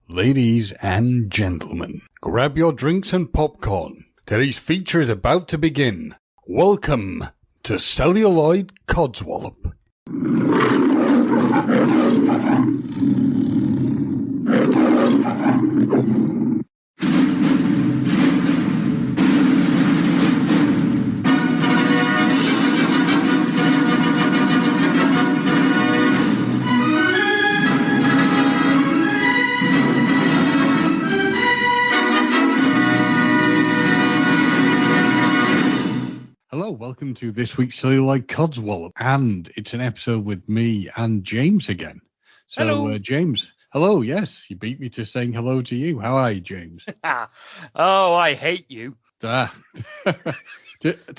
Ladies and gentlemen, grab your drinks and popcorn. Today's feature is about to begin. Welcome to Celluloid Codswallop. Hello, welcome to this week's Celluloid Codswallop, and it's an episode with me and James again. So, hello. James, hello, yes, you beat me to saying hello to you. How are you, James? Oh, I hate you. To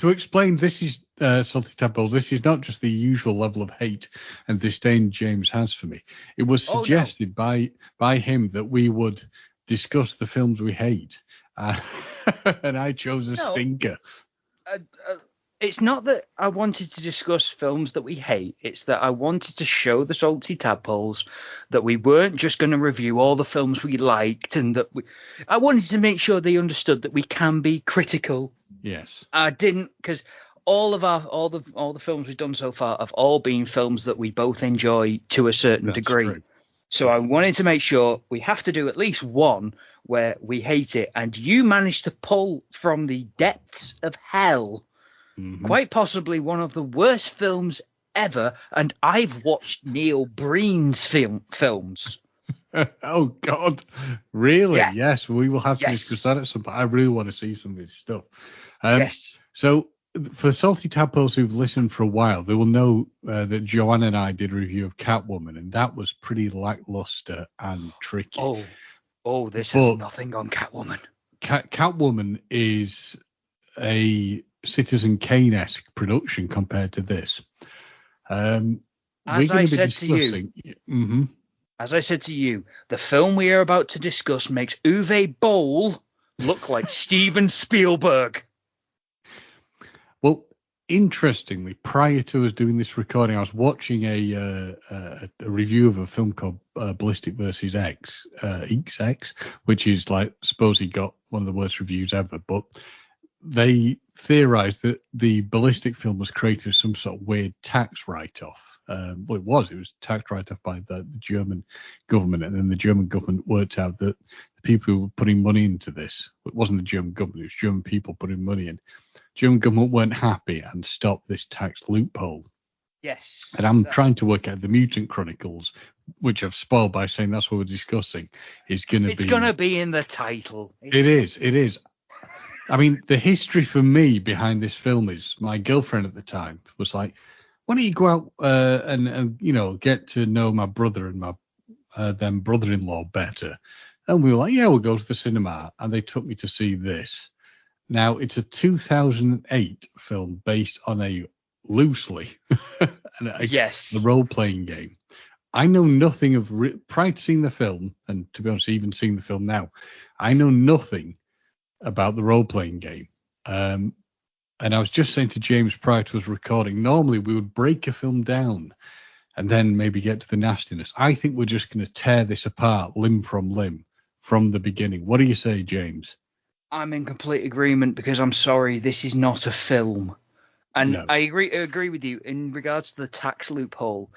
explain, this is Salty Tadpole. This is not just the usual level of hate and disdain James has for me. It was suggested by him that we would discuss the films we hate, and I chose a stinker. It's not that I wanted to discuss films that we hate. It's that I wanted to show the Salty Tadpoles that we weren't just going to review all the films we liked, and that I wanted to make sure they understood that we can be critical. Yes. I didn't, because all the films we've done so far have all been films that we both enjoy to a certain degree. True. So I wanted to make sure we have to do at least one where we hate it, and you managed to pull from the depths of hell. Mm-hmm. Quite possibly one of the worst films ever, and I've watched Neil Breen's films. Oh, God. Really? Yeah. Yes, we will have to discuss that at some point. I really want to see some of this stuff. Yes. So, for Salty Tadpoles who've listened for a while, they will know that Joanne and I did a review of Catwoman, and that was pretty lackluster and tricky. Oh, this has nothing on Catwoman. Catwoman is a Citizen Kane-esque production compared to this. As I said to you, the film we are about to discuss makes Uwe Boll look like Steven Spielberg. Well, interestingly, prior to us doing this recording, I was watching a review of a film called Ballistic vs. X, which is like, suppose he got one of the worst reviews ever, but they theorized that the Ballistic film was created as some sort of weird tax write-off. Well, it was tax write-off by the German government, and then the German government worked out that the people who were putting money into this, it wasn't the German government, it was German people putting money in. German government weren't happy and stopped this tax loophole. Yes. And I'm trying to work out the Mutant Chronicles, which I've spoiled by saying that's what we're discussing, is going to be... It's going to be in the title. It is. I mean, the history for me behind this film is my girlfriend at the time was like, why don't you go out and get to know my brother and my then brother-in-law better? And we were like, yeah, we'll go to the cinema. And they took me to see this. Now, it's a 2008 film based on a loosely the role-playing game. I know nothing of prior to seeing the film, and to be honest, even seeing the film now, I know nothing about the role-playing game. And I was just saying to James prior to us recording, normally we would break a film down and then maybe get to the nastiness. I think we're just going to tear this apart limb from limb from the beginning. What do you say, James? I'm in complete agreement, because I'm sorry, this is not a film. And no. I agree with you in regards to the tax loophole.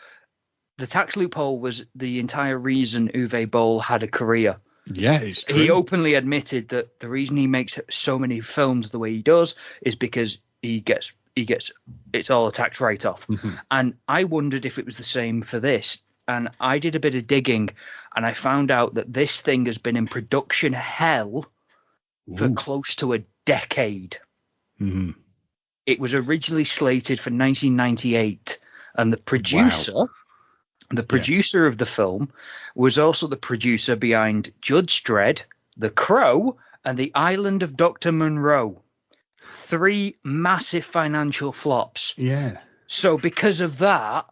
The tax loophole was the entire reason Uwe Boll had a career. Yeah, it's true. He openly admitted that the reason he makes so many films the way he does is because he gets it's all a tax write-off. Mm-hmm. And I wondered if it was the same for this. And I did a bit of digging, and I found out that this thing has been in production hell for close to a decade. Mm-hmm. It was originally slated for 1998, and the producer of the film was also the producer behind Judge Dredd, The Crow, and The Island of Dr. Monroe. 3 massive financial flops. Yeah. So because of that,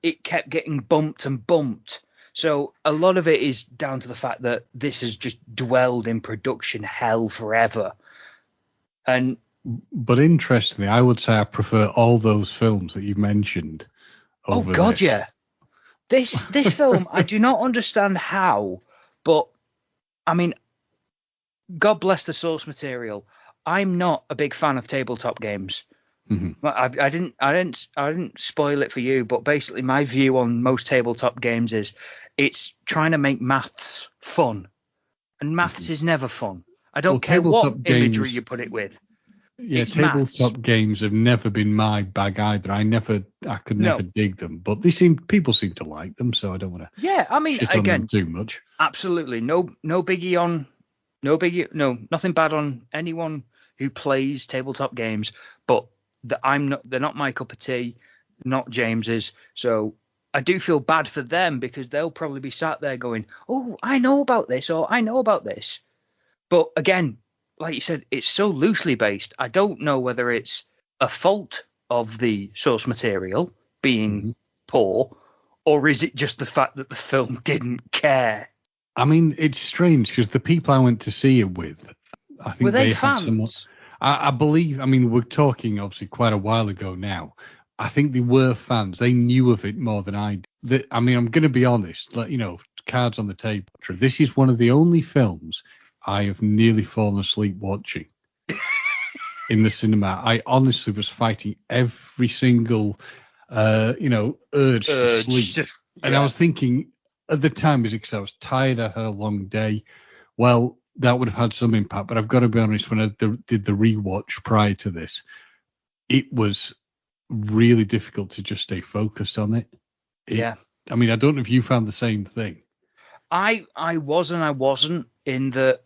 it kept getting bumped and bumped. So a lot of it is down to the fact that this has just dwelled in production hell forever. But interestingly, I would say I prefer all those films that you mentioned over this. Yeah. This film, I do not understand how, but I mean, God bless the source material. I'm not a big fan of tabletop games. Mm-hmm. I didn't spoil it for you, but basically my view on most tabletop games is it's trying to make maths fun, and maths is never fun. I don't care what imagery you put it with. Yeah, it's tabletop maths. games have never been my bag either. I could never dig them, but people seem to like them, so I don't want to. Yeah, I mean, shit on again, them too much. Absolutely, no biggie on, nothing bad on anyone who plays tabletop games, but they're not my cup of tea, not James's. So I do feel bad for them because they'll probably be sat there going, "Oh, I know about this," or "I know about this." But again, like you said, it's so loosely based. I don't know whether it's a fault of the source material being poor, or is it just the fact that the film didn't care? I mean, it's strange because the people I went to see it with, I think Were they had fans? somewhat. I believe. I mean, we're talking obviously quite a while ago now. I think they were fans. They knew of it more than I did. I mean, I'm going to be honest. Like, cards on the table. This is one of the only films I have nearly fallen asleep watching in the cinema. I honestly was fighting every single, urge to sleep. And I was thinking at the time, because I was tired, I had a long day. Well, that would have had some impact. But I've got to be honest, when I did the rewatch prior to this, it was really difficult to just stay focused on it. I mean, I don't know if you found the same thing. I was and I wasn't, in that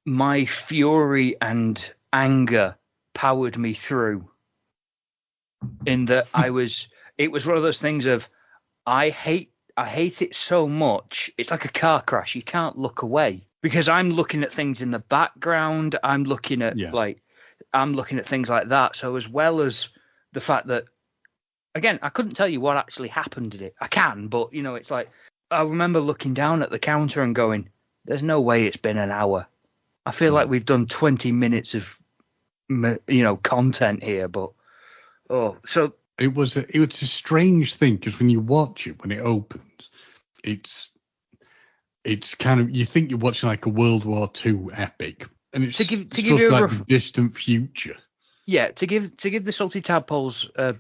my fury and anger powered me through. In that it was one of those things of I hate it so much. It's like a car crash. You can't look away because I'm looking at things in the background. I'm looking at things like that. So as well as the fact that, again, I couldn't tell you what actually happened in it. I can, but it's like I remember looking down at the counter and going, "There's no way it's been an hour. I feel like we've done 20 minutes of content here." But so it was a strange thing because when you watch it, when it opens, it's kind of, you think you're watching like a World War II epic, and it's to give you like the distant future. Yeah, to give the Salty Tadpoles a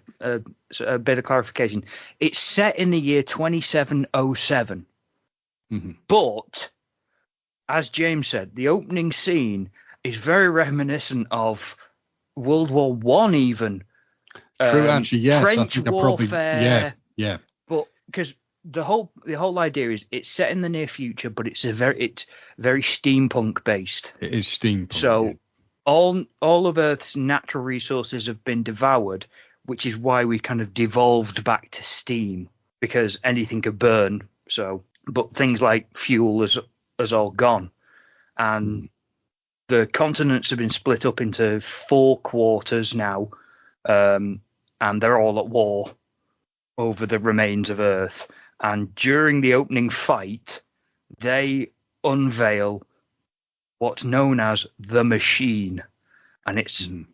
bit of clarification, it's set in the year 2707. But as James said, the opening scene is very reminiscent of World War One, even. True, actually, yes. Trench warfare. Yeah. But because the whole idea is it's set in the near future, but it's very steampunk based. It is steampunk. So all of Earth's natural resources have been devoured, which is why we kind of devolved back to steam, because anything could burn. So, but things like fuel has all gone, and the continents have been split up into 4 quarters now, and they're all at war over the remains of Earth. And during the opening fight, they unveil what's known as the Machine, and it's like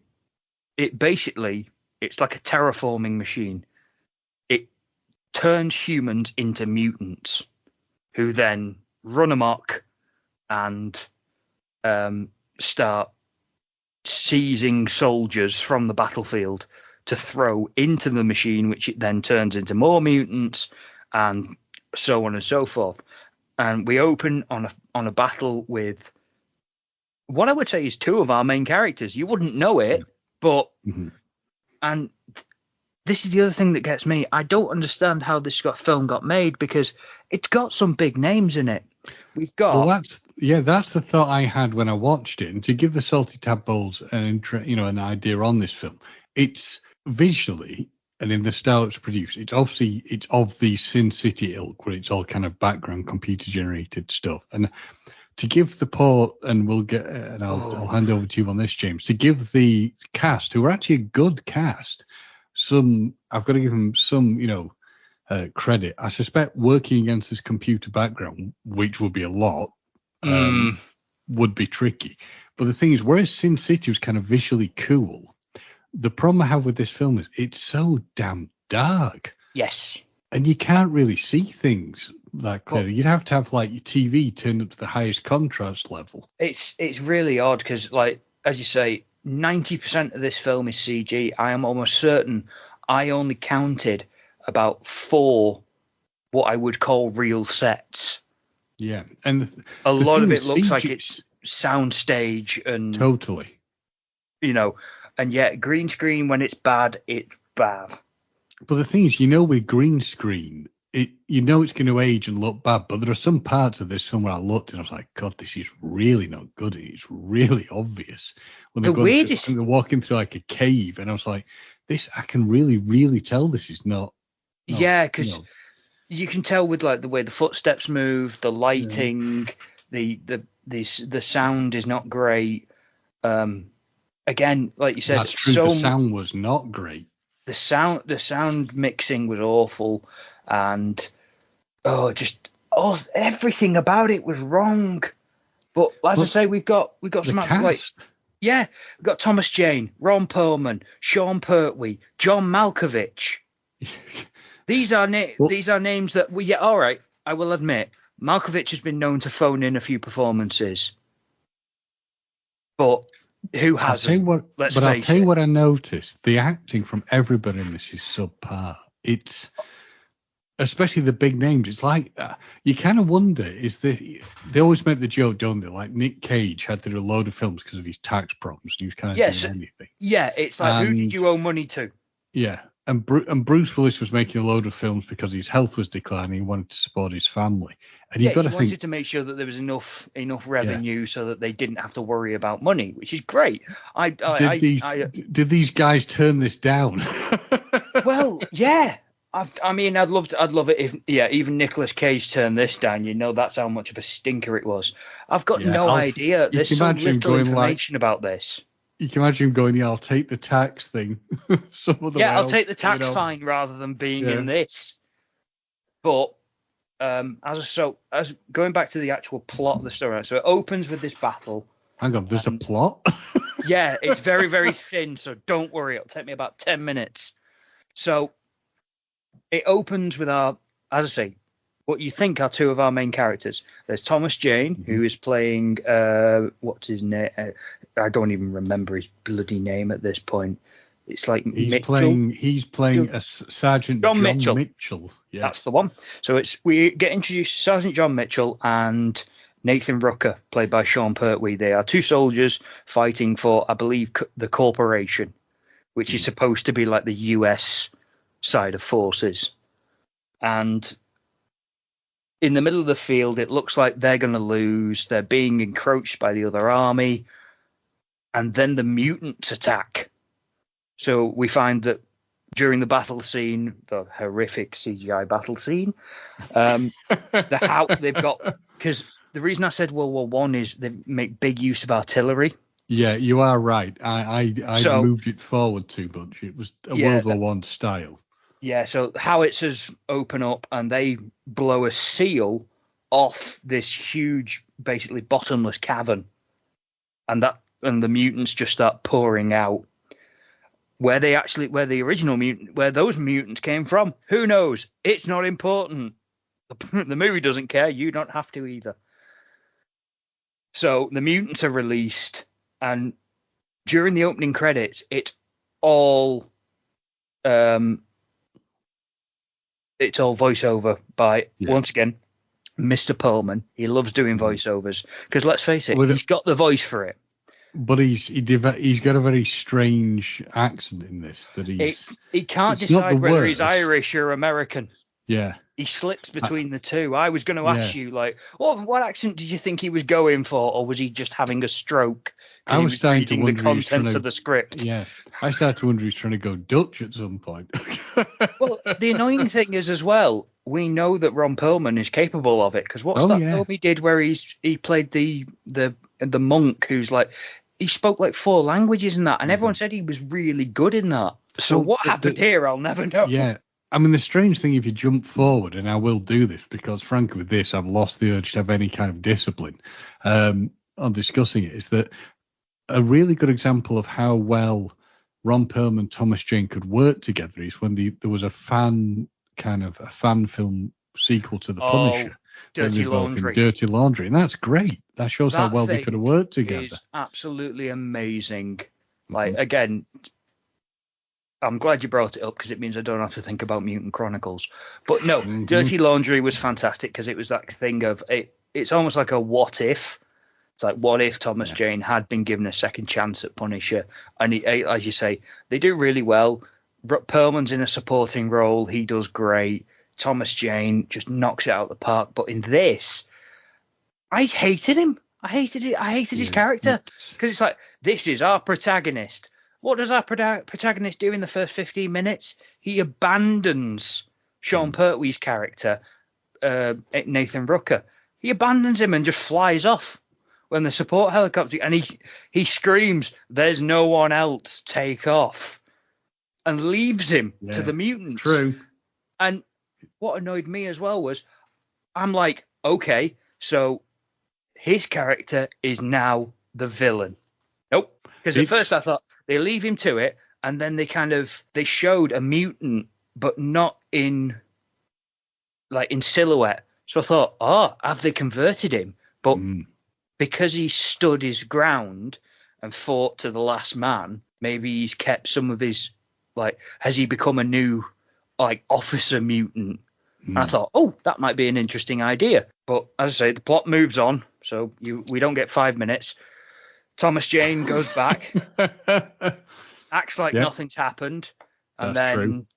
a terraforming machine. It turns humans into mutants, who then run amok and start seizing soldiers from the battlefield to throw into the machine, which it then turns into more mutants, and so on and so forth. And we open on a battle with what I would say is 2 of our main characters. You wouldn't know it, but and this is the other thing that gets me. I don't understand how this film got made, because it's got some big names in it. We've got. Well, that's the thought I had when I watched it. And to give the Salty Tadpoles an idea on this film, it's visually and in the style it's produced, it's of the Sin City ilk, where it's all kind of background computer generated stuff. And to give the port, and we'll get, and I'll hand over to you on this, James, to give the cast, who are actually a good cast, I've got to give them some, credit. I suspect working against this computer background, which would be a lot, would be tricky. But the thing is, whereas Sin City was kind of visually cool, the problem I have with this film is it's so damn dark. Yes. And you can't really see things that clearly. You'd have to have like your TV turned up to the highest contrast level. It's really odd because, like, as you say, 90% of this film is CG. I am almost certain I only counted about 4 what I would call real sets. Yeah, and a lot of it looks like it's soundstage and totally, and yet green screen, when it's bad, it's bad. But the thing is, with green screen, it's going to age and look bad. But there are some parts of this film where I looked and I was like, God, this is really not good. It's really obvious when they're they're walking through like a cave, and I was like, this, I can really, really tell this is not. Yeah, because you can tell with like the way the footsteps move, the lighting, the sound is not great. Again, like you said, that's true. The sound was not great. The sound mixing was awful, and everything about it was wrong. But as I say, we've got some cast. We've got Thomas Jane, Ron Perlman, Sean Pertwee, John Malkovich. These are names that all right, I will admit, Malkovich has been known to phone in a few performances, but who hasn't? I'll tell you what I noticed: the acting from everybody in this is subpar. It's especially the big names. It's like you kind of wonder: they always make the joke, don't they? Like Nick Cage had to do a load of films because of his tax problems. He was kind of doing anything. Yeah, it's like, who did you owe money to? Yeah. And Bruce Willis was making a load of films because his health was declining. He wanted to support his family, and he wanted to make sure that there was enough revenue so that they didn't have to worry about money, which is great. Did these guys turn this down? Well, yeah. I mean, I'd love it if even Nicolas Cage turned this down. That's how much of a stinker it was. I've got no idea. There's so little information about this. You can imagine him going, I'll take the tax thing. I'll take the tax fine rather than being in this. But as going back to the actual plot of the story, so it opens with this battle. Hang on, there's a plot? Yeah, it's very, very thin, so don't worry, it'll take me about 10 minutes. So it opens with what you think are 2 of our main characters. There's Thomas Jane, who is playing, what's his name? I don't even remember his bloody name at this point. It's like Mitchell. He's playing a Sergeant John Mitchell. Yeah. That's the one. So we get introduced to Sergeant John Mitchell and Nathan Rucker, played by Sean Pertwee. They are 2 soldiers fighting for, I believe, the Corporation, which is supposed to be like the US side of forces. And in the middle of the field, it looks like they're going to lose. They're being encroached by the other army. And then the mutants attack. So we find that during the battle scene, the horrific CGI battle scene, they've got, because the reason I said World War I is they make big use of artillery. Yeah, you are right. I moved it forward too much. It was a World War I style. Yeah, so howitzers open up and they blow a seal off this huge, basically bottomless cavern, and the mutants just start pouring out. Where those mutants came from, who knows? It's not important. The movie doesn't care. You don't have to either. So the mutants are released, and during the opening credits, it's all voiceover by, once again, Mr. Perlman. He loves doing voiceovers because, let's face it, he's got the voice for it. But he's got a very strange accent in this. He can't decide whether he's Irish or American. Yeah. He slips between the two. I was going to ask you, like, what accent did you think he was going for, or was he just having a stroke? I was starting to wonder the contents of the script. Yeah, I started to wonder he's trying to go Dutch at some point. Well, the annoying thing is as well, we know that Ron Perlman is capable of it, because film he did where he played the monk who's like, he spoke like 4 languages in that, and everyone said he was really good in that. So what happened here, I'll never know. Yeah. I mean, the strange thing, if you jump forward, and I will do this because, frankly, with this, I've lost the urge to have any kind of discipline on discussing it, is that a really good example of how well Ron Perlman and Thomas Jane could work together is when there was a fan film sequel to The Punisher. Dirty Laundry. Dirty Laundry, and that's great. That shows how well they could have worked together. It's absolutely amazing. Like, again, I'm glad you brought it up because it means I don't have to think about Mutant Chronicles. But no, Dirty Laundry was fantastic because it was that thing of it's almost like a what if. It's like, what if Thomas Jane had been given a second chance at Punisher? And as you say, they do really well. Perlman's in a supporting role. He does great. Thomas Jane just knocks it out of the park. But in this, I hated him. I hated it. I hated his character because it's like, this is our protagonist. What does our protagonist do in the first 15 minutes? He abandons Sean Pertwee's character, Nathan Rucker. He abandons him and just flies off when the support helicopter, and he screams, "There's no one else, take off," and leaves him to the mutants. True. And what annoyed me as well was, I'm like, okay, so his character is now the villain. Nope. Because at first I thought they leave him to it, and then they showed a mutant, but not in silhouette. So I thought, have they converted him? But because he stood his ground and fought to the last man, maybe he's kept some of his, has he become a new, officer mutant? And I thought, that might be an interesting idea. But as I say, the plot moves on, so we don't get 5 minutes. Thomas Jane goes back, acts like nothing's happened, and then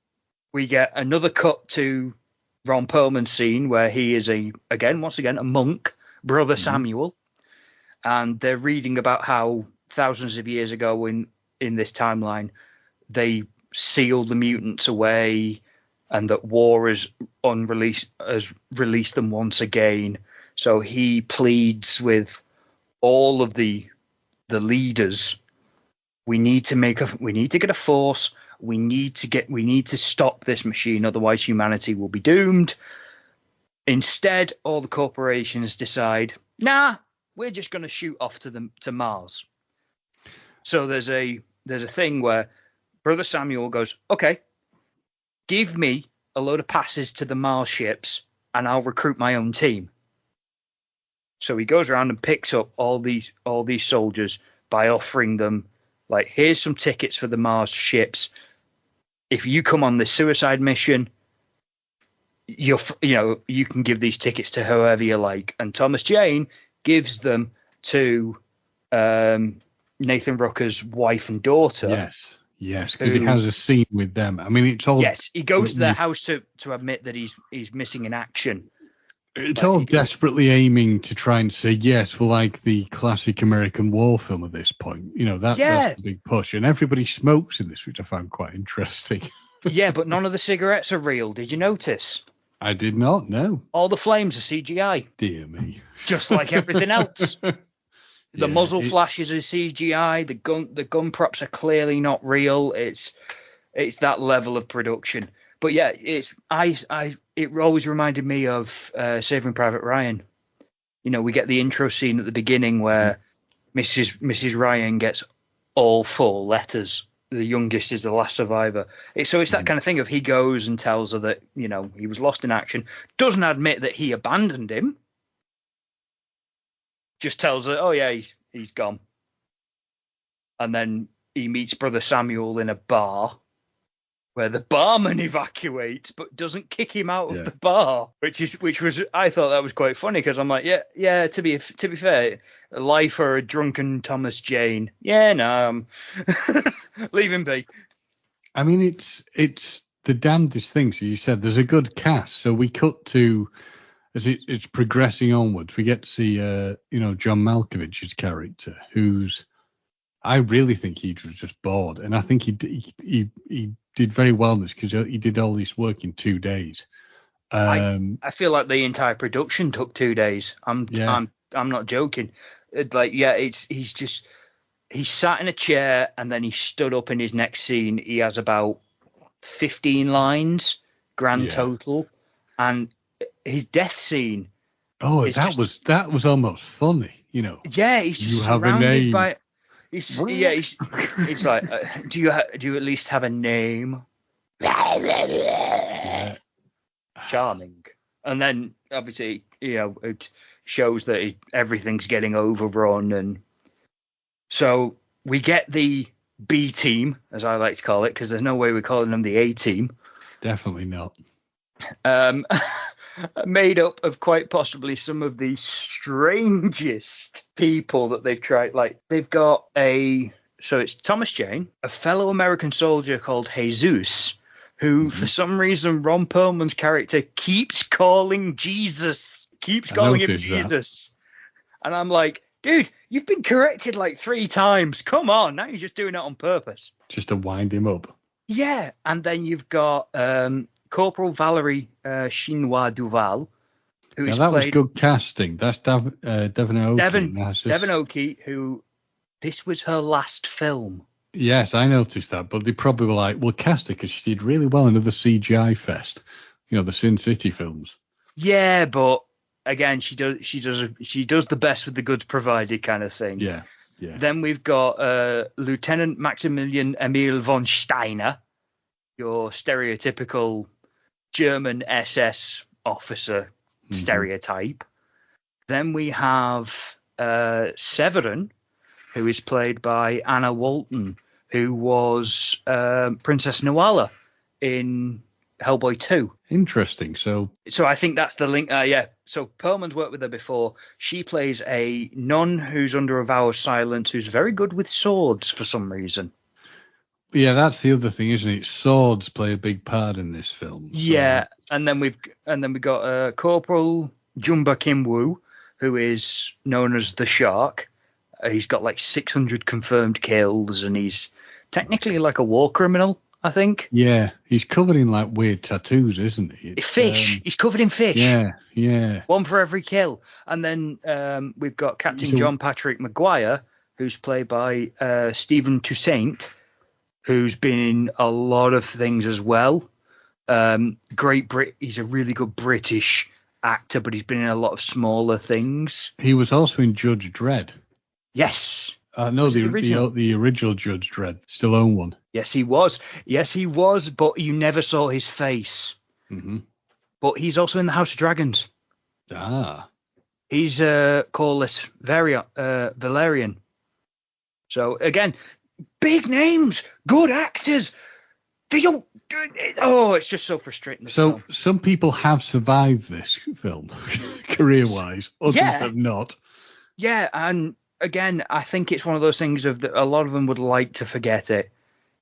we get another cut to Ron Perlman's scene where he is once again a monk, Brother Samuel, and they're reading about how thousands of years ago in this timeline they sealed the mutants away, and that war has released them once again. So he pleads with all of the leaders. We need to get a force. We need to stop this machine, otherwise humanity will be doomed. Instead, all the corporations decide, nah, we're just going to shoot off to Mars. So there's a thing where Brother Samuel goes, okay, give me a load of passes to the Mars ships and I'll recruit my own team. So he goes around and picks up all these soldiers by offering them, here's some tickets for the Mars ships. If you come on this suicide mission, you can give these tickets to whoever you like. And Thomas Jane gives them to Nathan Rucker's wife and daughter. Yes, because he has a scene with them. I mean, it's all. Yes, he goes to their house to admit that he's missing in action. It's all desperately aiming to try and say, yes, we're like the classic American war film at this point. That's the big push. And everybody smokes in this, which I found quite interesting. Yeah, but none of the cigarettes are real. Did you notice? I did not, no. All the flames are CGI. Dear me. Just like everything else. The muzzle flashes are CGI. The gun props are clearly not real. It's that level of production. But yeah, it always reminded me of Saving Private Ryan. We get the intro scene at the beginning where Mrs. Ryan gets all 4 letters. The youngest is the last survivor. It's that kind of thing of he goes and tells her that, he was lost in action. Doesn't admit that he abandoned him. Just tells her, oh yeah, he's gone. And then he meets Brother Samuel in a bar where the barman evacuates but doesn't kick him out of the bar, which was I thought that was quite funny because I'm like, yeah. To be fair, life for a drunken Thomas Jane. Yeah, no, leave him be. I mean, it's the damnedest thing. So you said there's a good cast, so we cut to as it's progressing onwards. We get to see John Malkovich's character, who's I really think he was just bored, and I think he did very well in this because he did all this work in 2 days. I feel like the entire production took 2 days. I'm not joking. He sat in a chair and then he stood up in his next scene. He has about 15 lines grand total, and his death scene. Oh, that was almost funny, Yeah, he's just surrounded by. He's like, do you at least have a name? Charming. And then obviously, it shows that everything's getting overrun, and so we get the B team, as I like to call it, because there's no way we're calling them the A team. Definitely not. Made up of quite possibly some of the strangest people that they've tried. Like, they've got so it's Thomas Jane, a fellow American soldier called Jesus, who for some reason Ron Perlman's character keeps calling Jesus. Keeps calling him Jesus. That. And I'm like, dude, you've been corrected like 3 times. Come on, now you're just doing it on purpose. Just to wind him up. Yeah, and then you've got Corporal Valerie Chinois Duval, who is that was good casting. That's Devon Oki. Devon Oki, who this was her last film. Yes, I noticed that, but they probably were like, "We'll cast her because she did really well in the CGI fest, the Sin City films." Yeah, but again, she does the best with the goods provided kind of thing. Yeah, yeah. Then we've got Lieutenant Maximilian Emil von Steiner, your stereotypical German SS officer stereotype. Then we have Severin, who is played by Anna Walton, who was Princess Nuala in Hellboy 2. Interesting. So I think that's the link. Yeah. So Perlman's worked with her before. She plays a nun who's under a vow of silence, who's very good with swords for some reason. Yeah, that's the other thing, isn't it? Swords play a big part in this film. So. Yeah, and then we've got Corporal Jumba Kim Woo, who is known as the Shark. He's got like 600 confirmed kills, and he's technically like a war criminal, I think. Yeah, he's covered in like weird tattoos, isn't he? Fish. He's covered in fish. Yeah, yeah. One for every kill. And then we've got Captain John Patrick Maguire, who's played by Stephen Toussaint, who's been in a lot of things as well. He's a really good British actor, but he's been in a lot of smaller things. He was also in Judge Dredd. Yes. No, the original Judge Dredd. Stallone one. Yes, he was. But you never saw his face. Mm-hmm. But he's also in the House of Dragons. Ah. He's Corlys Valerian. So, again, big names, good actors. They don't. It's just so frustrating. So some people have survived this film, career-wise. Others have not. Yeah, and again, I think it's one of those things that a lot of them would like to forget it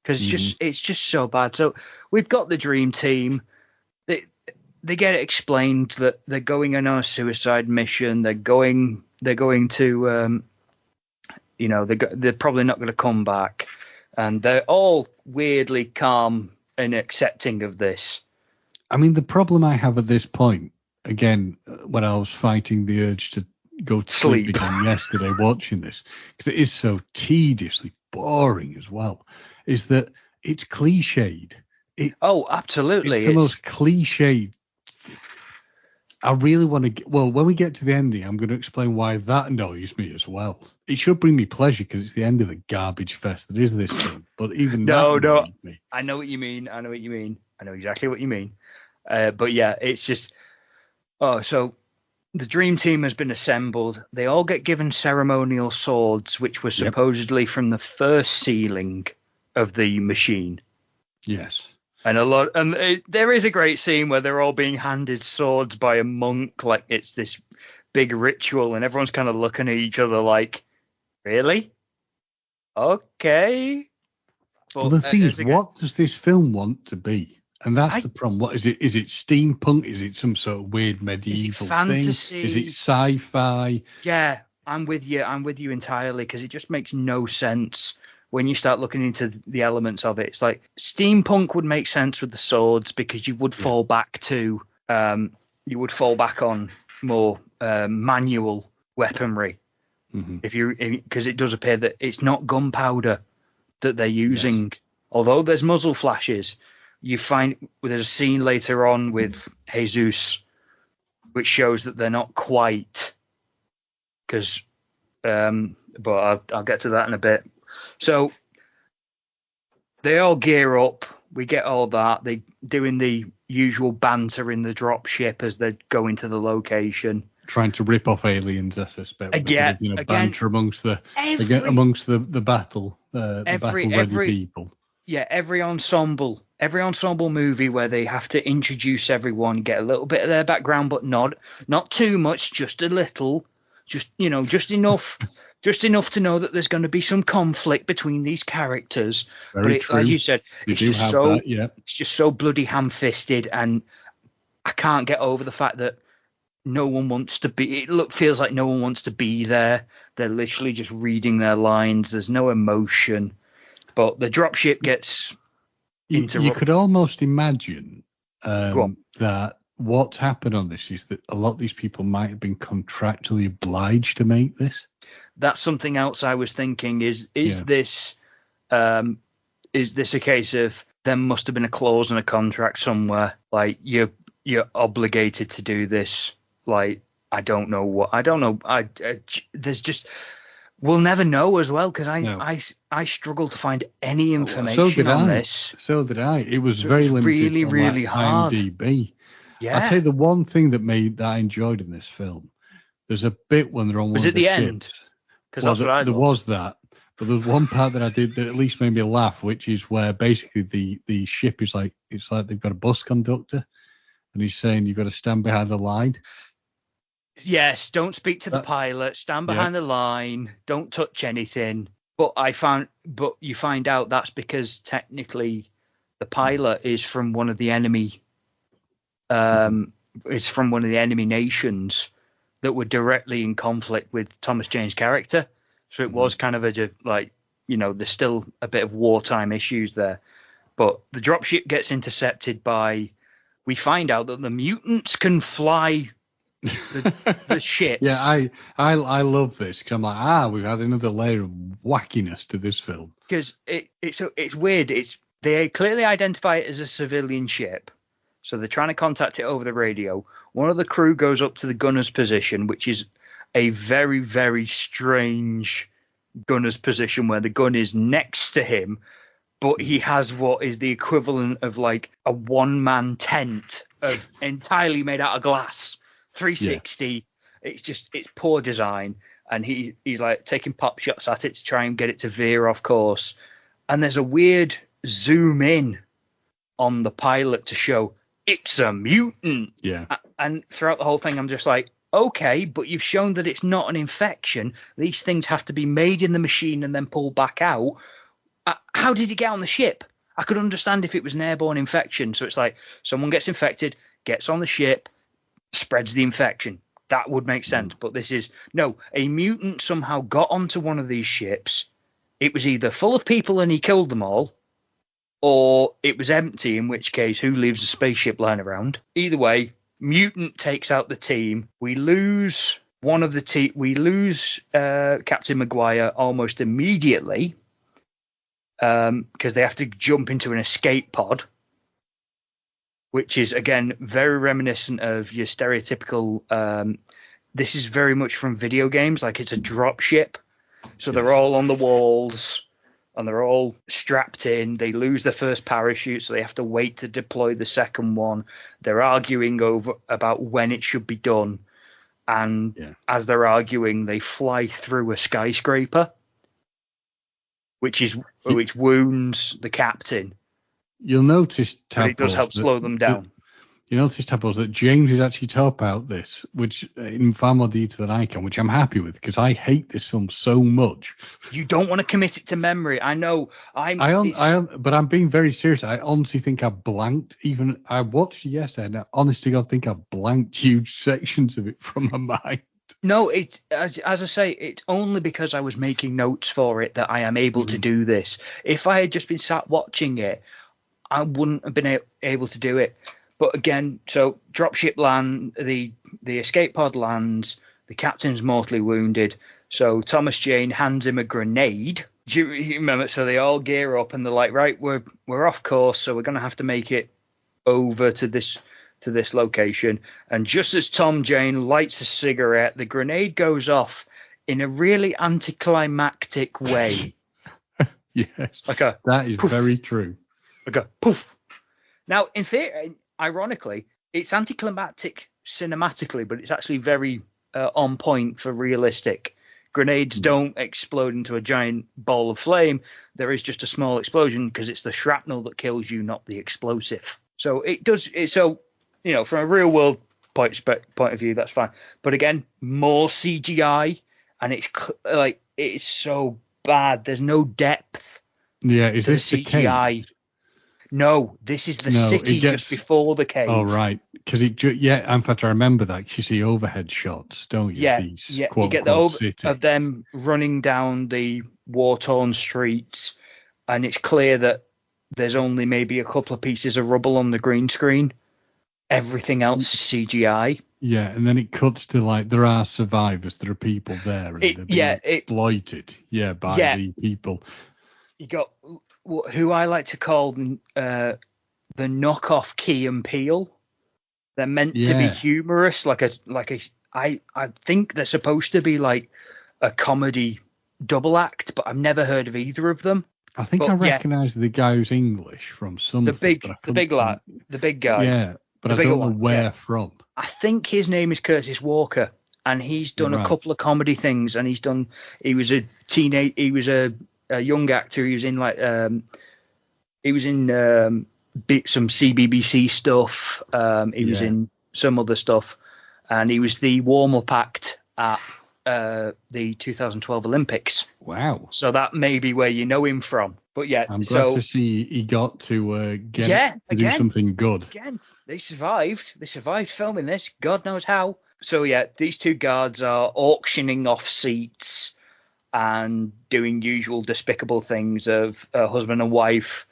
because it's just so bad. So we've got the Dream Team. They get it explained that they're going on a suicide mission. They're going to they're probably not going to come back, and they're all weirdly calm and accepting of this. I mean, the problem I have at this point, again, when I was fighting the urge to go to sleep again yesterday watching this, because it is so tediously boring as well, is that it's cliched. Absolutely. It's the most cliched. I really want to get, when we get to the ending, I'm going to explain why that annoys me as well. It should bring me pleasure because it's the end of the garbage fest that is this film. But even that me. I know what you mean. I know exactly what you mean. But yeah, it's just, so the Dream Team has been assembled. They all get given ceremonial swords, which were supposedly from the first sealing of the machine. Yes. And there is a great scene where they're all being handed swords by a monk, like it's this big ritual, and everyone's kind of looking at each other like, really? Okay. Well, the thing is, what does this film want to be? And that's the problem. What is it? Is it steampunk? Is it some sort of weird medieval fantasy? Thing? Is it sci-fi? Yeah, I'm with you. I'm with you entirely because it just makes no sense when you start looking into the elements of it. It's like steampunk would make sense with the swords because you would fall back to on more manual weaponry. Mm-hmm. Because it does appear that it's not gunpowder that they're using, although there's muzzle flashes. You find there's a scene later on with Jesus, which shows that they're not quite. Because, but I'll get to that in a bit. So They all gear up. We get all that. They doing the usual banter in the dropship as they go into the location. Trying to rip off aliens, I suspect. Again, banter amongst the battle ready people. Yeah, every ensemble movie where they have to introduce everyone, get a little bit of their background, but not too much, just a little, just enough. Just enough to know that there's going to be some conflict between these characters. Very true. As you said, it's just so bloody ham-fisted, and I can't get over the fact that no one wants to be. Feels like no one wants to be there. They're literally just reading their lines. There's no emotion. But the dropship gets interrupted. You could almost imagine that what's happened on this is that a lot of these people might have been contractually obliged to make this. That's something else I was thinking. Is this a case of there must have been a clause in a contract somewhere, like you're obligated to do this? Like I don't know. There's just we'll never know as well, because I struggle to find any information on this. So did I. It was very limited. Really hard. IMDb. Yeah. I'll tell you the one thing that I enjoyed in this film. There's a bit when they're on one of the ships. End? Because there was that, but there was one part that I did that at least made me laugh, which is where basically the ship is like, it's like they've got a bus conductor, and he's saying you've got to stand behind the line. Yes, don't speak to the pilot. Stand behind the line. Don't touch anything. But you find out that's because technically the pilot is from one of the enemy. It's from one of the enemy nations that were directly in conflict with Thomas Jane's character. So it was kind of there's still a bit of wartime issues there. But the dropship gets intercepted we find out that the mutants can fly the ships. Yeah, I love this, because I'm like, we've had another layer of wackiness to this film. Because it's weird. They clearly identify it as a civilian ship. So they're trying to contact it over the radio. One of the crew goes up to the gunner's position, which is a very, very strange gunner's position where the gun is next to him, but he has what is the equivalent of like a one-man tent entirely made out of glass. 360. Yeah. It's poor design. And he's like taking pop shots at it to try and get it to veer off course. And there's a weird zoom in on the pilot to show it's a mutant. Yeah. And throughout the whole thing, I'm just like, okay, but you've shown that it's not an infection. These things have to be made in the machine and then pulled back out. How did it get on the ship? I could understand if it was an airborne infection. So it's like someone gets infected, gets on the ship, spreads the infection. That would make sense. But this is, no, a mutant somehow got onto one of these ships. It was either full of people and he killed them all, or it was empty, in which case, who leaves a spaceship lying around? Either way, mutant takes out the team. We lose one of the team. We lose Captain Maguire almost immediately because they have to jump into an escape pod, which is, again, very reminiscent of your stereotypical... this is very much from video games, like it's a drop ship. So they're all on the walls, and they're all strapped in. They lose their first parachute, so they have to wait to deploy the second one. They're arguing about when it should be done. And as they're arguing, they fly through a skyscraper, which wounds the captain. You'll notice, but it does help slow them down. You notice, Tapples, that James is actually talked about this, which in far more detail than I can, which I'm happy with, because I hate this film so much. You don't want to commit it to memory. I know. But I'm being very serious. I honestly think I blanked. Even I watched it yesterday, and I honestly I think I blanked huge sections of it from my mind. No, it's as I say, it's only because I was making notes for it that I am able to do this. If I had just been sat watching it, I wouldn't have been able to do it. But again, so dropship land, the escape pod lands, the captain's mortally wounded. So Thomas Jane hands him a grenade. Do you remember? So they all gear up and they're like, right, we're off course, so we're going to have to make it over to this location. And just as Tom Jane lights a cigarette, the grenade goes off in a really anticlimactic way. Yes, Like that is poof. very true. Like a poof. Now, in theory, ironically, it's anticlimactic cinematically, but it's actually very on point for realistic. Grenades don't explode into a giant ball of flame. There is just a small explosion because it's the shrapnel that kills you, not the explosive. So it does. So from a real world point of view, that's fine. But again, more CGI, and it's so bad. There's no depth. Yeah, is to this the CGI? CGI? No, this is the city just before the cave. Oh, right. Because in fact, I remember that. You see overhead shots, don't you? Yeah, These, yeah. quote, You get unquote, the city. of them running down the war-torn streets, and it's clear that there's only maybe a couple of pieces of rubble on the green screen. Everything else is CGI. Yeah, and then it cuts to there are survivors. There are people there, and they're being exploited. By the people. You got who I like to call the knockoff Key and Peele. They're meant to be humorous, I think they're supposed to be like a comedy double act, but I've never heard of either of them. I think I recognise the guy who's English from something. The big guy. Yeah, but I don't know where from. I think his name is Curtis Walker, and he's done a couple of comedy things, and he was a young actor. He was in some CBBC stuff. He was in some other stuff, and he was the warm-up act at the 2012 Olympics. Wow! So that may be where you know him from. But yeah, I'm glad to see he got to do something good. Again, they survived. They survived filming this. God knows how. So yeah, these two guards are auctioning off seats and doing usual despicable things of a husband and wife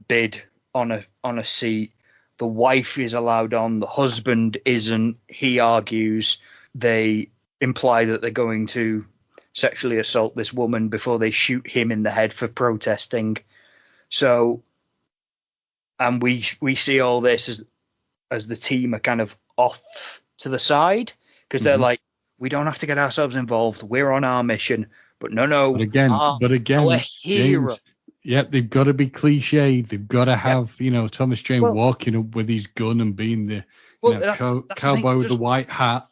bid on a seat. The wife is allowed on, the husband isn't. He argues. They imply that they're going to sexually assault this woman before they shoot him in the head for protesting. So, and we see all this as the team are kind of off to the side because they're like, we don't have to get ourselves involved. We're on our mission. But no. But again, our hero. James, yep, they've got to be cliched. They've got to have, Thomas Jane walking up with his gun and being the cowboy with the white hat.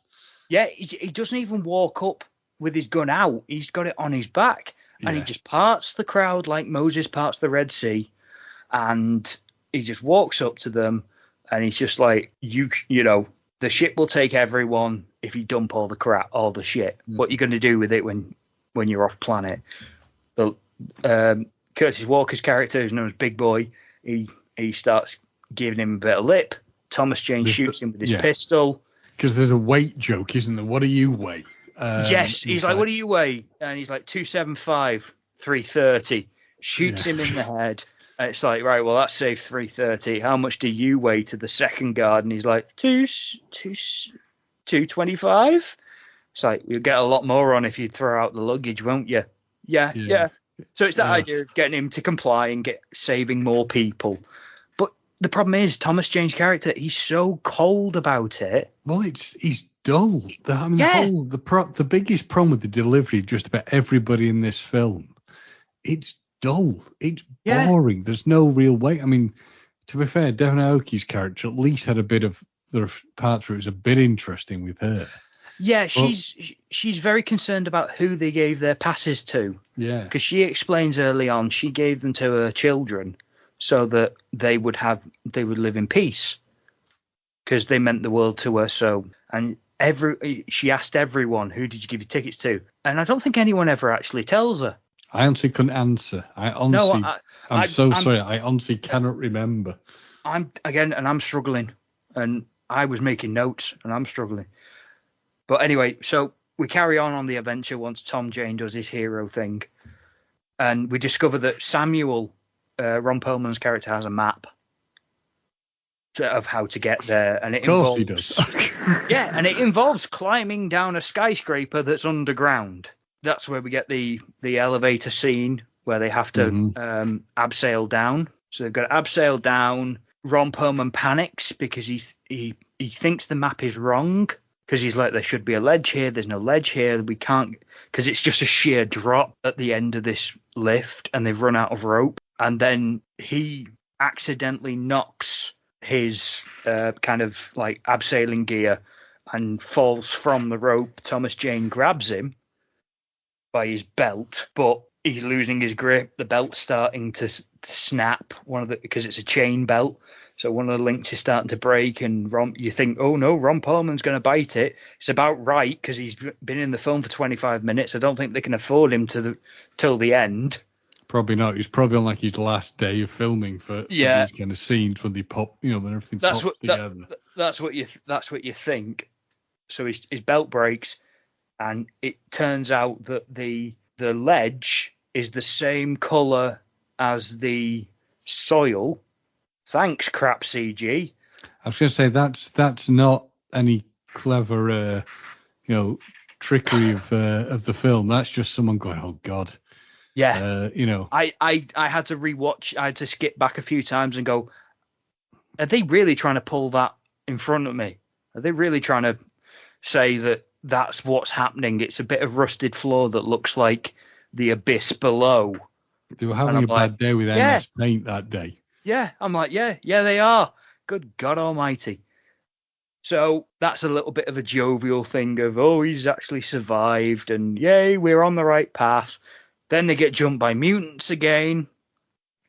Yeah, he doesn't even walk up with his gun out. He's got it on his back, and he just parts the crowd like Moses parts the Red Sea, and he just walks up to them, and he's just like, the ship will take everyone if you dump all the crap, all the shit. What are you going to do with it when you're off planet? The Curtis Walker's character, who's known as Big Boy, he starts giving him a bit of lip. Thomas Jane shoots him with his pistol. Because there's a weight joke, isn't there? What do you weigh? Yes, he's like, what do you weigh? And he's like 275, 330. Shoots him in the head. And it's like, right, well, that saved 330. How much do you weigh to the second guard? And he's like, 225. It's like, you'll get a lot more on if you throw out the luggage, won't you? Yeah. So it's that idea of getting him to comply and saving more people. But the problem is, Thomas Jane's character, he's so cold about it. Well, he's dull. The biggest problem with the delivery of just about everybody in this film, it's dull. It's boring. There's no real way. I mean, to be fair, Devon Aoki's character at least had a bit of the parts where it was a bit interesting with her. Yeah, she's very concerned about who they gave their passes to. Yeah. Because she explains early on she gave them to her children so that they would live in peace. Because they meant the world to her. So, and she asked everyone, who did you give your tickets to? And I don't think anyone ever actually tells her. I honestly couldn't answer. I'm sorry. I honestly cannot remember. I'm struggling, and I was making notes, and I'm struggling. But anyway, so we carry on the adventure once Tom Jane does his hero thing, and we discover that Samuel, Ron Perlman's character, has a map of how to get there, and it involves, he does. and it involves climbing down a skyscraper that's underground. That's where we get the elevator scene where they have to abseil down. So they've got to abseil down. Ron Perlman panics because he thinks the map is wrong. because he's like, there should be a ledge here. There's no ledge here. We can't, because it's just a sheer drop at the end of this lift, and they've run out of rope. And then he accidentally knocks his kind of like abseiling gear and falls from the rope. Thomas Jane grabs him by his belt, but he's losing his grip. The belt's starting to snap, because it's a chain belt. So one of the links is starting to break, and you think, oh no, Ron Perlman's going to bite it. It's about right, because he's been in the film for 25 minutes. I don't think they can afford him till the end. Probably not. He's probably on like his last day of filming for these kind of scenes when they pop, when everything pops together. That's what you think. So his belt breaks, and it turns out that the ledge is the same color as the soil. Thanks, crap CG. I was going to say that's not any clever, trickery of the film. That's just someone going, oh God. Yeah. I had to rewatch. I had to skip back a few times and go, are they really trying to pull that in front of me? Are they really trying to say that that's what's happening? It's a bit of rusted floor that looks like the abyss below. They were having a bad day with MS Paint that day. Yeah, I'm like, yeah, they are. Good God Almighty. So that's a little bit of a jovial thing of, oh, he's actually survived, and yay, we're on the right path. Then they get jumped by mutants again.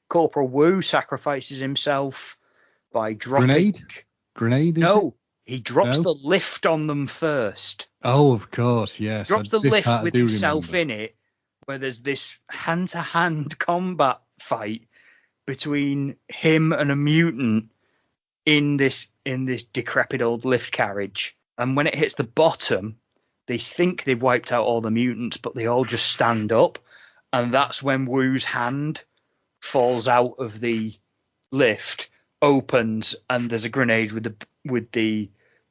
Corporal Wu sacrifices himself by dropping... Grenade? No, he drops the lift on them first. Oh, of course, yes. Drops the lift with himself in it, where there's this hand-to-hand combat fight between him and a mutant in this decrepit old lift carriage. And when it hits the bottom, they think they've wiped out all the mutants, but they all just stand up. And that's when Wu's hand falls out of the lift, opens, and there's a grenade with the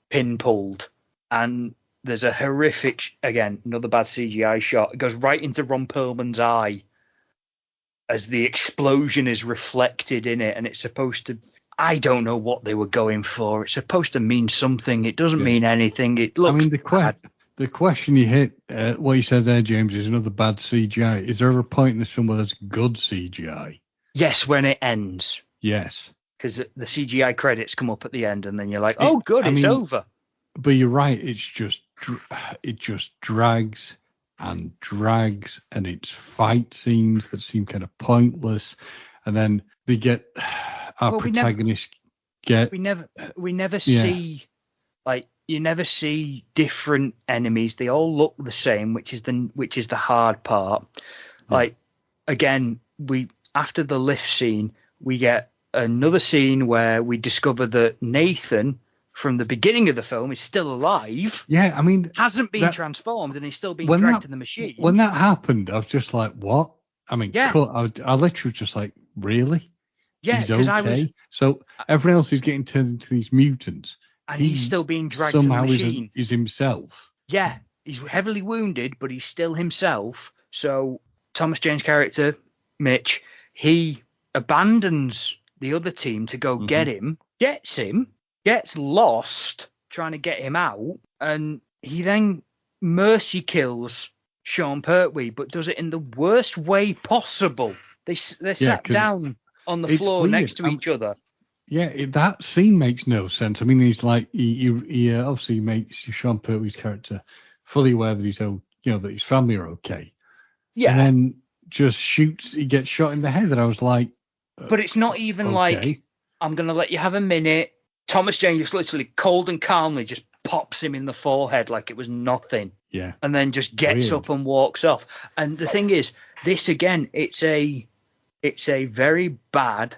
pin pulled. And there's a horrific, again, another bad CGI shot. It goes right into Ron Perlman's eye as the explosion is reflected in it, and it's supposed to... I don't know what they were going for. It's supposed to mean something. It doesn't mean anything. It looks bad. The question you hit, what you said there, James, is another bad CGI. Is there a point in this film where there's good CGI? Yes, when it ends. Yes. Because the CGI credits come up at the end, and then you're like, oh, good, it's over. But you're right. It just drags and drags, and it's fight scenes that seem kind of pointless, and then they get protagonist get. We never see, like, you never see different enemies. They all look the same, which is the hard part. Like, again, after the lift scene, we get another scene where we discover that Nathan from the beginning of the film is still alive. Yeah, I mean, hasn't been transformed, and he's still being dragged in the machine. When that happened, I was just like, what? I mean, I literally was just like, really? Yeah, he's okay. So everyone else is getting turned into these mutants, and he's still being dragged to the machine. Somehow is himself. Yeah, he's heavily wounded, but he's still himself. So Thomas Jane's character, Mitch, he abandons the other team to go get him, gets lost trying to get him out, and he then mercy kills Sean Pertwee, but does it in the worst way possible. They're sat down on the floor next to each other. Yeah, that scene makes no sense. I mean, he's like, he obviously makes Sean Pertwee's character fully aware that that his family are okay. Yeah. And then just he gets shot in the head, and I was like... But it's not even like, I'm going to let you have a minute. Thomas Jane just literally cold and calmly just pops him in the forehead like it was nothing. Yeah. And then just gets up and walks off. And the thing is, this again, it's a very bad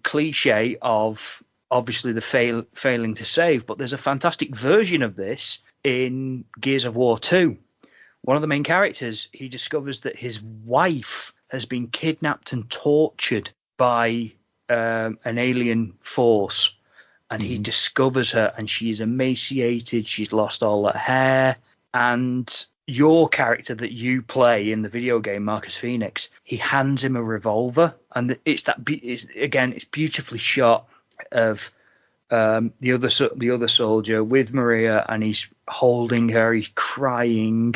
cliche of obviously the failing to save, but there's a fantastic version of this in Gears of War 2. One of the main characters, he discovers that his wife has been kidnapped and tortured by an alien force, and he discovers her, and she's emaciated, she's lost all her hair, and your character that you play in the video game, Marcus Phoenix, he hands him a revolver, and it's beautifully shot of the other soldier with Maria, and he's holding her. He's crying.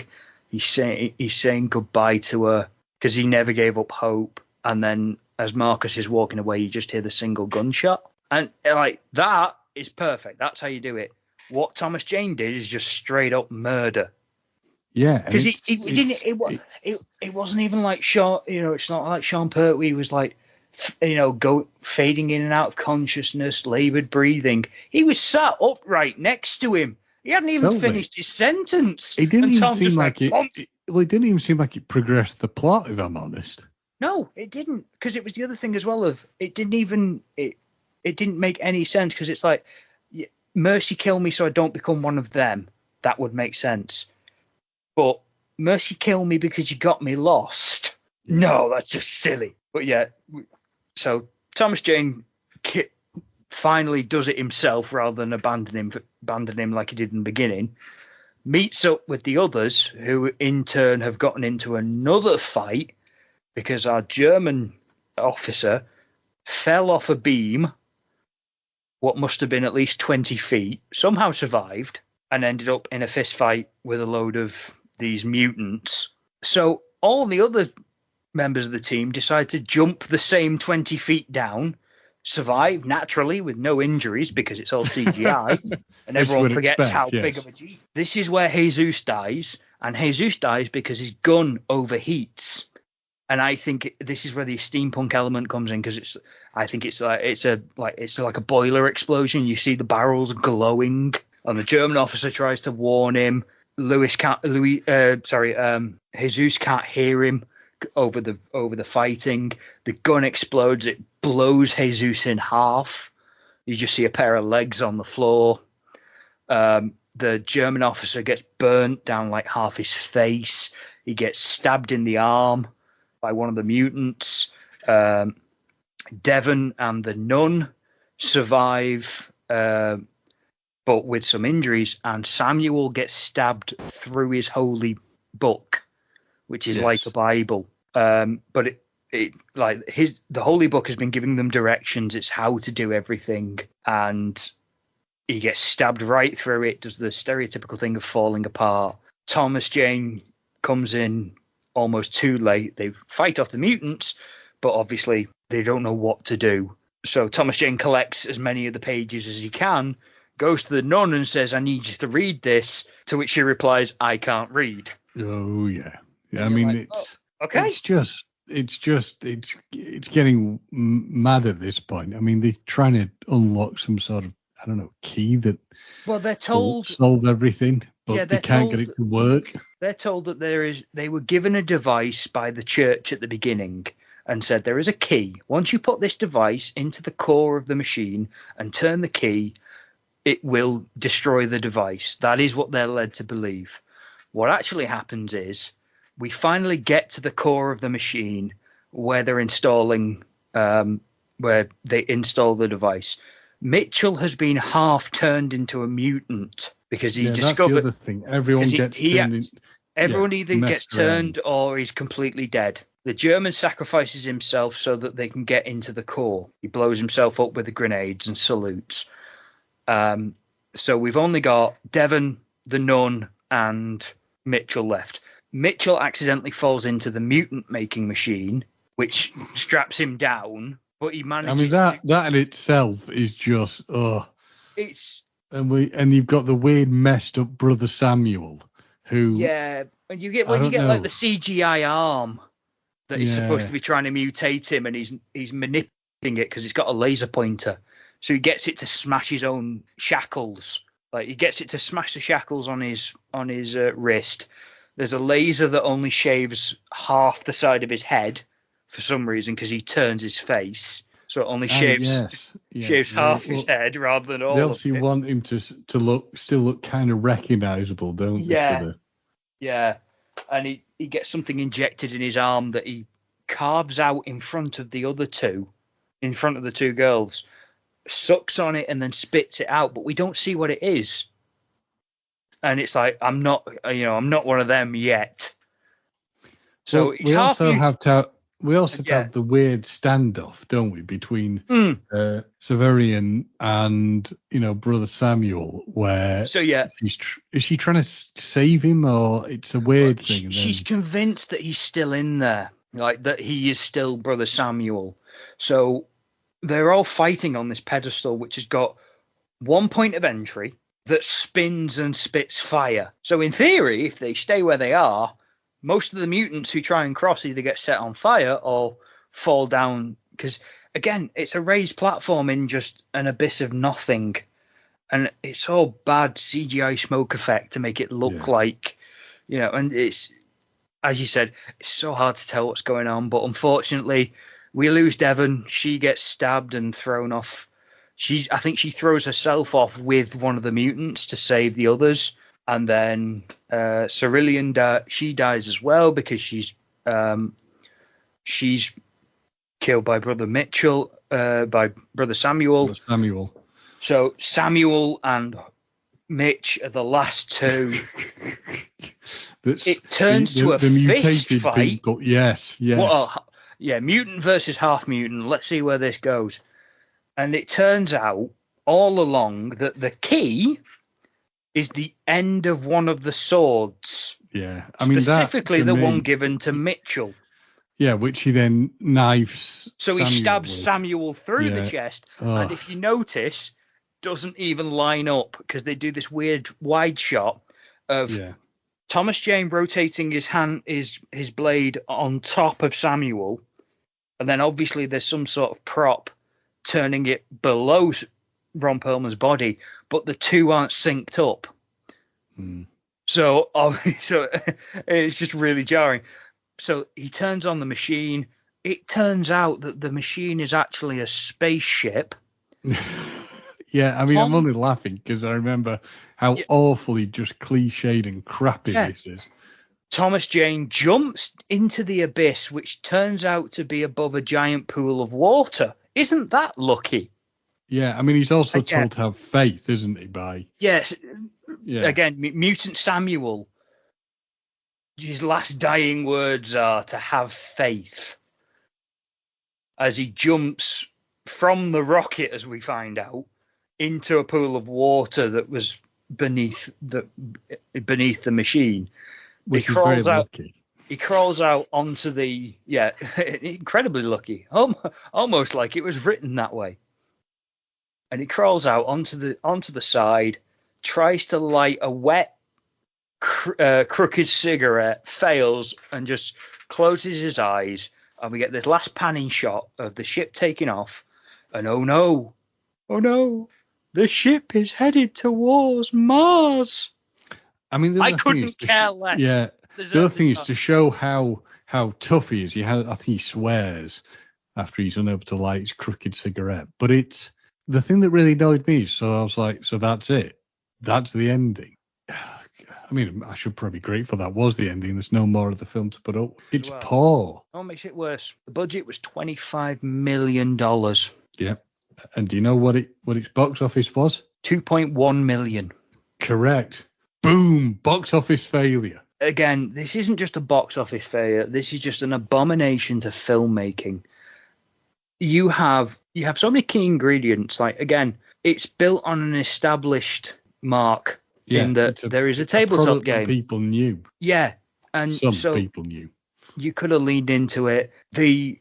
He's saying goodbye to her because he never gave up hope. And then as Marcus is walking away, you just hear the single gunshot, and like that is perfect. That's how you do it. What Thomas Jane did is just straight up murder. Yeah, because it wasn't even like Sean. It's not like Sean Pertwee was like, fading in and out of consciousness, laboured breathing. He was sat upright next to him. He hadn't even finished his sentence. It didn't even seem like it. Well, it didn't even seem like it progressed the plot, if I'm honest. No, it didn't, because it was the other thing as well of it didn't make any sense, because it's like, Mercy, kill me so I don't become one of them. That would make sense. But Mercy, kill me because you got me lost. No, that's just silly. But yeah, so Thomas Jane finally does it himself rather than abandon him like he did in the beginning. Meets up with the others, who in turn have gotten into another fight because our German officer fell off a beam, what must have been at least 20 feet, somehow survived, and ended up in a fist fight with a load of these mutants. So all the other members of the team decide to jump the same 20 feet down, survive naturally with no injuries because it's all CGI, and everyone forgets how big of a G. This is where Jesus dies, and Jesus dies because his gun overheats. And I think this is where the steampunk element comes in, because it's like a boiler explosion. You see the barrels glowing, and the German officer tries to warn him. Jesus can't hear him over the fighting. The gun explodes. It blows Jesus in half. You just see a pair of legs on the floor. The German officer gets burnt down like half his face. He gets stabbed in the arm by one of the mutants. Devon and the nun survive, but with some injuries, and Samuel gets stabbed through his holy book, which is like a Bible. But the holy book has been giving them directions. It's how to do everything, and he gets stabbed right through it, does the stereotypical thing of falling apart. Thomas Jane comes in almost too late. They fight off the mutants, but obviously they don't know what to do. So Thomas Jane collects as many of the pages as he can, goes to the nun and says, "I need you to read this," to which she replies, "I can't read." Oh yeah. I mean, like, okay. It's getting mad at this point. I mean, they're trying to unlock some sort of, I don't know, key that they're told will solve everything, but they can't get it to work. They're told that they were given a device by the church at the beginning and said there is a key. Once you put this device into the core of the machine and turn the key, it will destroy the device. That is what they're led to believe. What actually happens is we finally get to the core of the machine where they're installing, where they install the device. Mitchell has been half turned into a mutant because he discovered. That's the other thing. Everyone gets turned. Everyone either gets turned or he's completely dead. The German sacrifices himself so that they can get into the core. He blows himself up with the grenades and salutes. So we've only got Devon, the nun, and Mitchell left. Mitchell accidentally falls into the mutant making machine, which straps him down, but he manages. I mean, that in itself is just It's and you've got the weird messed up brother Samuel, who and you get like the CGI arm that is supposed to be trying to mutate him, and he's manipulating it because it's got a laser pointer, so he gets it to smash his own shackles. Like he gets it to smash the shackles on his wrist. There's a laser that only shaves half the side of his head for some reason because he turns his face, so it only shaves half his head rather than all. They obviously want him to still look kind of recognizable, don't they? Yeah, and he gets something injected in his arm that he carves out in front of the two girls, sucks on it and then spits it out, but we don't see what it is. And it's like, I'm not one of them yet. So we also have to we also have the weird standoff, don't we, between Severian and Brother Samuel, where is she trying to save him, or it's a weird thing? And she's convinced that he's still in there, like that he is still Brother Samuel. So they're all fighting on this pedestal, which has got one point of entry that spins and spits fire. So in theory, if they stay where they are, most of the mutants who try and cross either get set on fire or fall down, because again, it's a raised platform in just an abyss of nothing, and it's all bad CGI smoke effect to make it look like, and it's, as you said, it's so hard to tell what's going on. But unfortunately, we lose Devon. She gets stabbed and thrown off. I think she throws herself off with one of the mutants to save the others. And then Cerulean, she dies as well because she's killed by Brother Mitchell, by Brother Samuel. So Samuel and Mitch are the last two. It turns to a fist fight. People. Yes. Well, mutant versus half mutant. Let's see where this goes. And it turns out all along that the key is the end of one of the swords. Yeah. Specifically the one given to Mitchell. Yeah, which he then knives. So he stabs Samuel through the chest. And if you notice, doesn't even line up, because they do this weird wide shot of Thomas Jane rotating his blade on top of Samuel. And then obviously there's some sort of prop turning it below Ron Perlman's body, but the two aren't synced up. So it's just really jarring. So he turns on the machine. It turns out that the machine is actually a spaceship. Yeah, I'm only laughing because I remember how awfully just cliched and crappy this is. Thomas Jane jumps into the abyss, which turns out to be above a giant pool of water. Isn't that lucky? Yeah, he's also told to have faith, isn't he? Yes. Yeah. Again, Mutant Samuel, his last dying words are to have faith. As he jumps from the rocket, as we find out, into a pool of water that was beneath the machine. Which he crawls very lucky. He crawls out onto the incredibly lucky, almost like it was written that way. And he crawls out onto the side, tries to light a wet, crooked cigarette, fails, and just closes his eyes. And we get this last panning shot of the ship taking off. And oh no, the ship is headed towards Mars. I couldn't care less. Yeah. The other thing is to show how tough he is. I think he swears after he's unable to light his crooked cigarette. But it's the thing that really annoyed me. So I was like, so that's it. That's the ending. I should probably be grateful that was the ending. There's no more of the film to put up. It's poor. What makes it worse? The budget was $25 million. Yeah. And do you know what its box office was? 2.1 million. Correct. Boom. Box office failure. Again, this isn't just a box office failure. This is just an abomination to filmmaking. You have so many key ingredients. Like, again, it's built on an established mark in that there is a tabletop game. People knew. Yeah, and some people knew. You could have leaned into it. The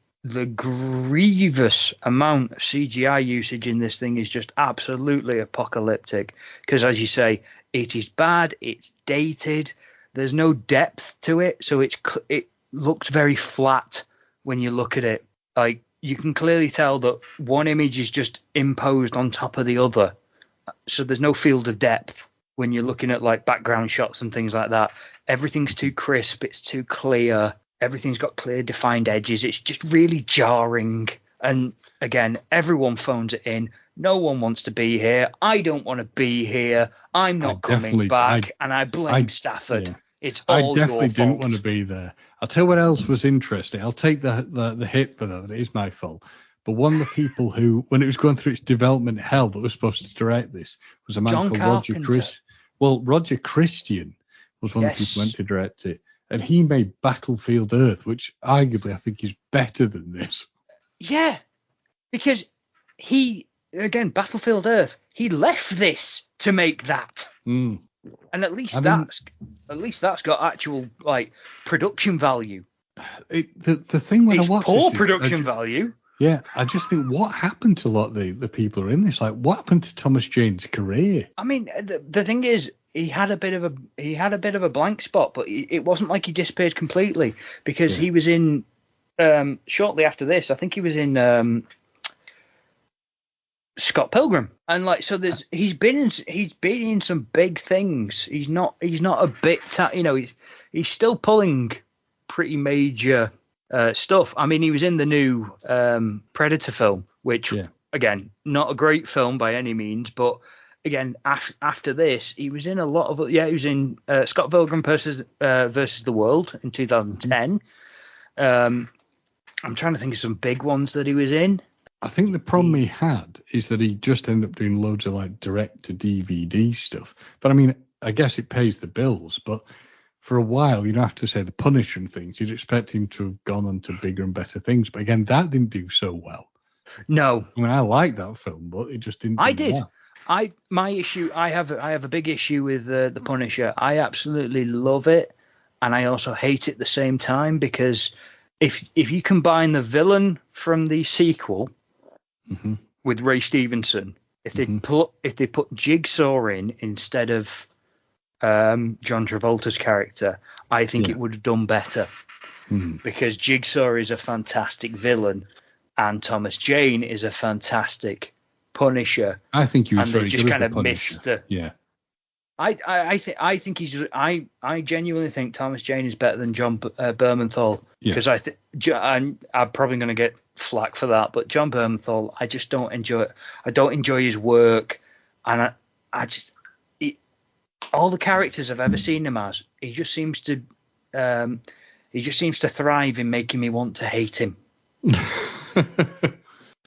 grievous amount of CGI usage in this thing is just absolutely apocalyptic. Because, as you say, it is bad. It's dated. There's no depth to it, so it looks very flat when you look at it. Like, you can clearly tell that one image is just imposed on top of the other, so there's no field of depth when you're looking at like background shots and things like that. Everything's too crisp, it's too clear, everything's got clear defined edges. It's just really jarring. And again, everyone phones it in. No one wants to be here. I don't want to be here. I'm not coming back. And I blame Stafford. Yeah. It's all your fault. I definitely didn't want to be there. I'll tell you what else was interesting. I'll take the hit for that. It is my fault. But one of the people who, when it was going through its development hell, that was supposed to direct this was a man called Roger Christian. Well, Roger Christian was one of the people who went to direct it. And he made Battlefield Earth, which arguably I think is better than this. Yeah, because Battlefield Earth, he left this to make that. Mm. And at least that's got actual like production value. The thing when it's I watch poor this production value. Yeah, I just think what happened to a lot of the people who are in this? Like, what happened to Thomas Jane's career? I mean, the thing is, he had a bit of a blank spot, but it wasn't like he disappeared completely, because he was in shortly after this. I think he was in Scott Pilgrim, and like so. He's been in some big things. He's not a bit. He's still pulling pretty major stuff. I mean, he was in the new Predator film, which again, not a great film by any means, but again, after this, he was in a lot of. He was in Scott Pilgrim versus the World in 2010. I'm trying to think of some big ones that he was in. I think the problem he had is that he just ended up doing loads of like direct to DVD stuff. But I mean, I guess it pays the bills. But for a while, you don't have to say the Punisher and things. You'd expect him to have gone on to bigger and better things. But again, that didn't do so well. No, I mean, I like that film, but it just didn't. I did. Well. I have a big issue with the Punisher. I absolutely love it, and I also hate it at the same time, because if you combine the villain from the sequel with Ray Stevenson, if they put Jigsaw in instead of John Travolta's character, I think it would have done better, because Jigsaw is a fantastic villain and Thomas Jane is a fantastic Punisher. I think you and they just kind of missed the. Yeah. I think he's. I genuinely think Thomas Jane is better than John Bernthal, because I'm probably going to get flack for that, but John Bernthal, I just don't enjoy it. I don't enjoy his work, and all the characters I've ever seen him as, he just seems to thrive in making me want to hate him.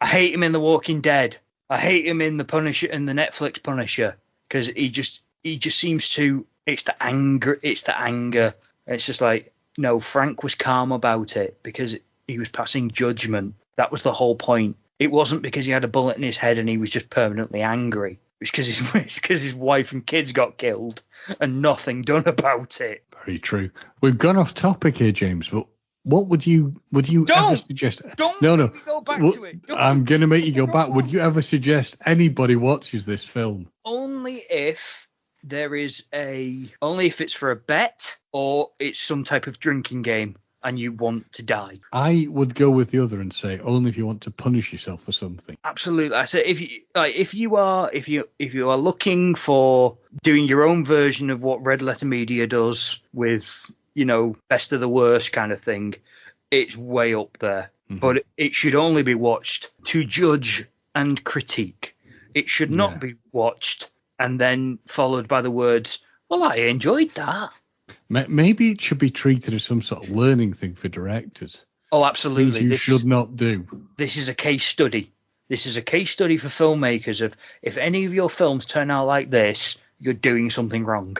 I hate him in The Walking Dead. I hate him in the Punisher, in the Netflix Punisher, because he just seems to. It's the anger. It's just like, no, Frank was calm about it because he was passing judgment. That was the whole point. It wasn't because he had a bullet in his head and he was just permanently angry. It's because his wife and kids got killed and nothing done about it. Very true. We've gone off topic here, James, but what would you ever suggest? No. Go back to it. I'm going to make you go back. Would you ever suggest anybody watches this film? Only if it's for a bet or it's some type of drinking game and you want to die. I would go with the other and say only if you want to punish yourself for something. Absolutely. I say if you are looking for doing your own version of what Red Letter Media does with, best of the worst kind of thing, it's way up there. But it should only be watched to judge and critique. It should not be watched and then followed by the words, well, I enjoyed that. Maybe it should be treated as some sort of learning thing for directors. Oh, absolutely. Things you should not do. This is a case study. This is a case study for filmmakers of, if any of your films turn out like this, you're doing something wrong.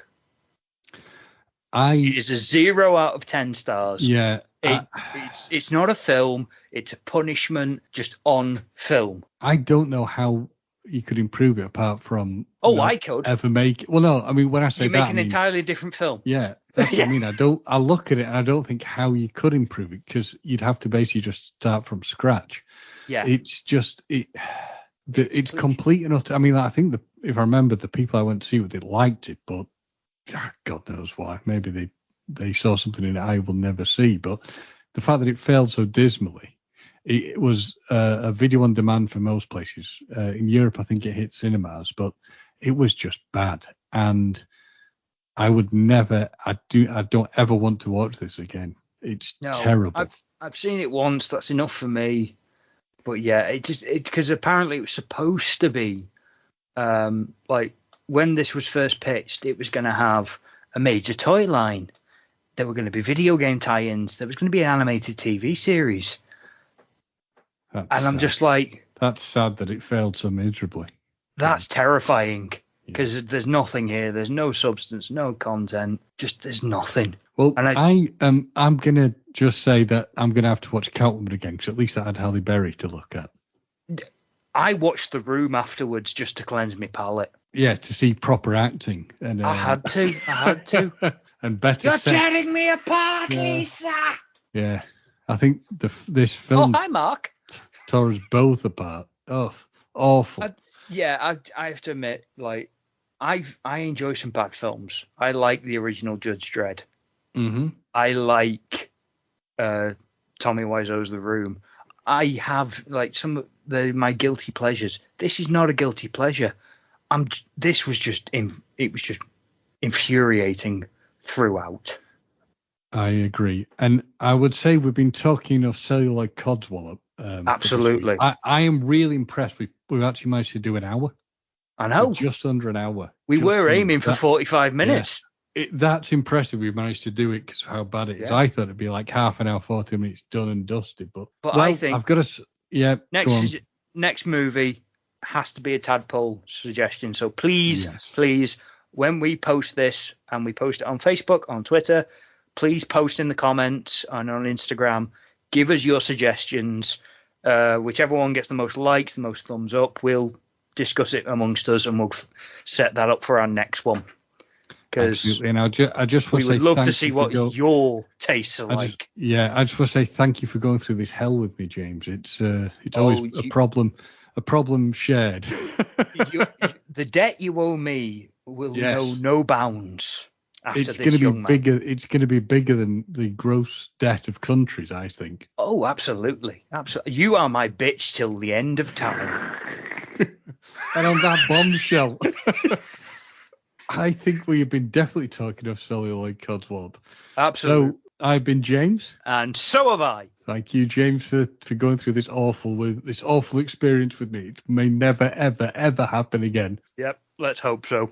It is a 0 out of 10 stars. Yeah. It's not a film. It's a punishment just on film. I don't know how you could improve it apart from. I could ever make. Well, no. I mean, when I say you make an entirely different film. Yeah, that's what I mean. I look at it and I don't think how you could improve it, because you'd have to basically just start from scratch. Yeah. It's just it's complete and utter. I mean, I think if I remember, the people I went to see with it liked it, but God knows why. Maybe they saw something in it I will never see. But the fact that it failed so dismally. It was a video on demand for most places. In Europe, I think it hit cinemas, but it was just bad. And I would never, I don't ever want to watch this again. It's terrible. I've seen it once. That's enough for me. But yeah, because apparently it was supposed to be, like when this was first pitched, it was going to have a major toy line. There were going to be video game tie-ins. There was going to be an animated TV series. And I'm just like, that's sad that it failed so miserably. That's terrifying. because there's nothing here. There's no substance, no content. Just there's nothing. Well, I'm gonna just say that I'm gonna have to watch Catwoman again, because at least I had Halle Berry to look at. I watched The Room afterwards just to cleanse my palate. Yeah, to see proper acting, and I had to. And better. You're tearing me apart, Lisa. Yeah, I think this film. Oh, hi, Mark. Tore us both apart. Oh, awful. I have to admit, like, I enjoy some bad films. I like the original Judge Dredd. Mm-hmm. I like Tommy Wiseau's The Room. I have like some of my guilty pleasures. This is not a guilty pleasure. This was just infuriating throughout. I agree, and I would say we've been talking of Celluloid Codswallop. Absolutely. I am really impressed. We've actually managed to do an hour. I know. Just under an hour. We were aiming for 45 minutes. Yeah, that's impressive. We managed to do it because of how bad it is. I thought it'd be like half an hour, 40 minutes done and dusted. But I think I've got to. Yeah. Next movie has to be a Tadpole suggestion. So please, when we post this and we post it on Facebook, on Twitter, please post in the comments and on Instagram. Give us your suggestions. Whichever one gets the most likes, the most thumbs up, we'll discuss it amongst us and we'll set that up for our next one. Because I just we would love to see what your tastes are like. I just want to say thank you for going through this hell with me, James. It's always a problem shared. The debt you owe me will know no bounds. It's going to be bigger. It's going to be bigger than the gross debt of countries, I think. Oh, absolutely. You are my bitch till the end of time. And on that bombshell, I think we have been definitely talking of Celluloid Codswallop. Absolutely. So I've been James, and so have I. Thank you, James, for going through this awful experience with me. It may never, ever, ever happen again. Yep. Let's hope so.